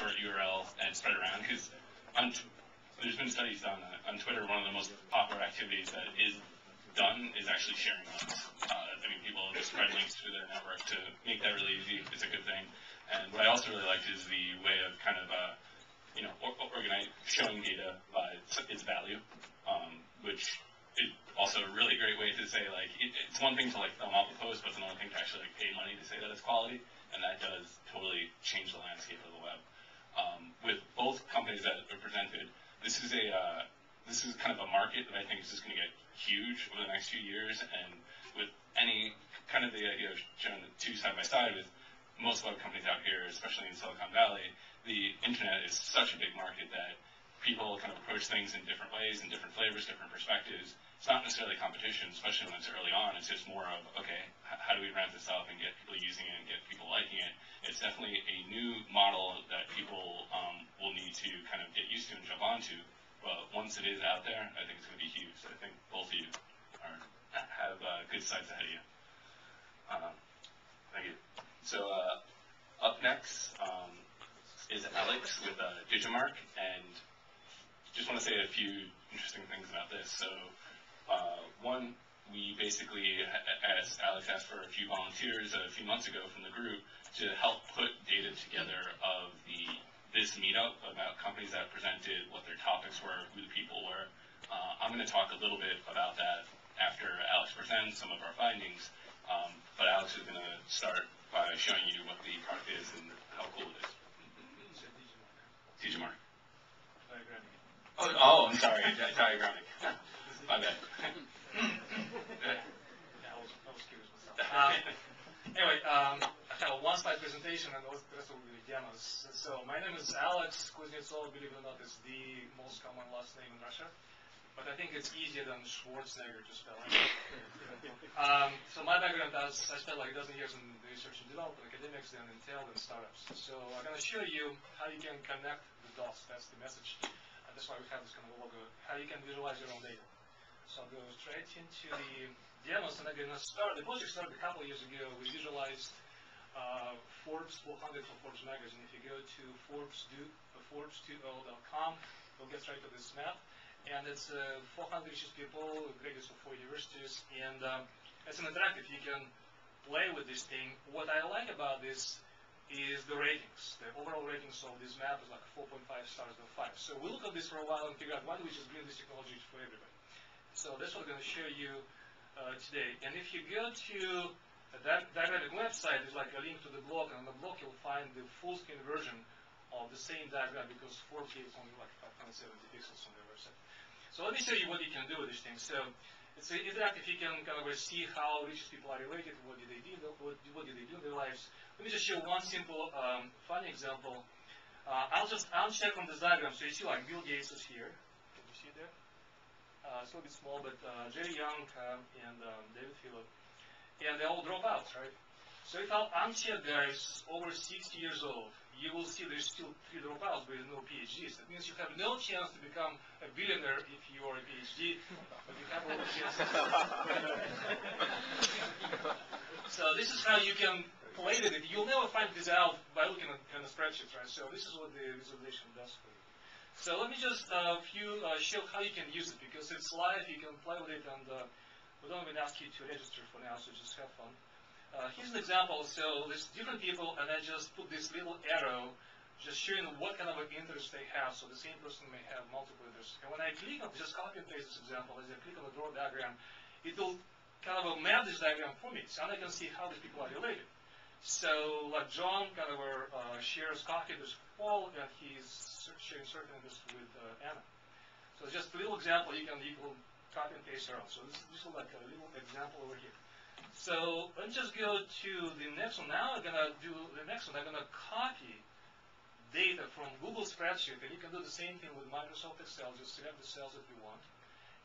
short URL and spread around, because there's been studies done on Twitter. One of the most popular activities that is done is actually sharing links. I mean, people just spread links to their network to make that really easy. It's a good thing. And what I also really liked is the way of kind of, organize, showing data by its value, which is also a really great way to say, like, it's one thing to, like, film out the post, but it's another thing to actually, like, pay money to say that it's quality, and that does totally change the landscape of the web. With both companies that are presented, this is kind of a market that I think is just going to get huge over the next few years, and with any kind of the idea of showing the two side by side with most web companies out here, especially in Silicon Valley, the internet is such a big market that people kind of approach things in different ways, in different flavors, different perspectives. It's not necessarily competition, especially when it's early on. It's just more of, okay, how do we ramp this up and get people using it and get people liking it? It's definitely a new model that people will need to kind of get used to and jump onto. But once it is out there, I think it's going to be huge. So I think both of you have good sides ahead of you. Thank you. So up next is Alex with Digimark, and just want to say a few interesting things about this. So one, we basically, Alex asked for a few volunteers a few months ago from the group to help put data together of this meetup about companies that presented, what their topics were, who the people were. I'm going to talk a little bit about that after Alex presents some of our findings, but Alex is going to start by showing you what the product is and how cool it is. Digimark. Oh, I'm sorry, diagrammic. My bad. Yeah, I was curious myself. Anyway, I have a one-slide presentation and the rest will be demos. So my name is Alex Kouznetsov. Believe it or not, it's the most common last name in Russia. But I think it's easier than Schwarzenegger to spell it. So my background, I spent like a dozen years in research and development, academics, then Intel, and startups. So I'm going to show you how you can connect the dots. That's the message. And that's why we have this kind of logo. How you can visualize your own data. So I'll go straight into the demos, and I'm going to start. The project started a couple of years ago. We visualized Forbes 400 for Forbes magazine. If you go to Forbes20.com, you'll get right to this map. And it's 400 richest people, graduates of 4 universities, and it's an interactive. You can play with this thing. What I like about this is the ratings. The overall ratings of this map is like 4.5 stars out of 5. So we'll look at this for a while and figure out why do we just bring this technology for everybody. So that's what I'm going to show you today. And if you go to that diagrammatic website, there's like a link to the blog, and on the blog you'll find the full screen version of the same diagram because Forbes gave only like 570 pixels on their website. So let me show you what you can do with this thing. So it's interactive. You can kind of see how richest people are related, what do they do in their lives. Let me just show one simple funny example. I'll just uncheck on this diagram. So you see like Bill Gates is here. Can you see it there? It's a little bit small, but Jerry Young and David Phillip. And they all drop out, right? So if I'll uncheck guys over 60 years old, you will see there's still 3 dropouts with no PhDs. That means you have no chance to become a billionaire if you are a PhD, but you have all the chances. So this is how you can play with it. You'll never find this out by looking at kind of spreadsheets, right? So this is what the visualization does for you. So let me just show how you can use it, because it's live, you can play with it, and we don't even ask you to register for now, so just have fun. Here's an example. So there's different people, and I just put this little arrow just showing what kind of an interest they have. So the same person may have multiple interests. And when I click on, just copy and paste this example, as I click on the draw diagram, it will kind of map this diagram for me. So I can see how these people are related. So like John kind of shares coffee with Paul, and he's sharing certain interests with Anna. So it's just a little example you can copy and paste around. So this is like a little example over here. So let's just go to the next one. Now I'm going to do the next one. I'm going to copy data from Google Spreadsheet, and you can do the same thing with Microsoft Excel. Just select the cells that you want,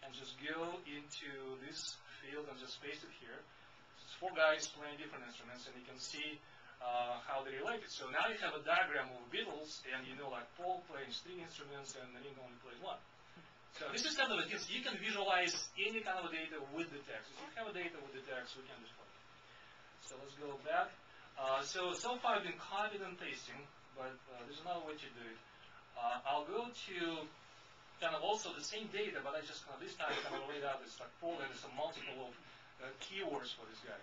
and just go into this field and just paste it here. It's 4 guys playing different instruments, and you can see how they're related. So now you have a diagram of Beatles, and you know like Paul plays 3 instruments, and Ringo only plays 1. So this is kind of you can visualize any kind of data with the text. If you have a data with the text, we can display it. So let's go back. So far I've been copying and pasting but there's another way to do it. I'll go to kind of also the same data, but I just kind of this time kind of laid out this like folder and some multiple of keywords for this guy.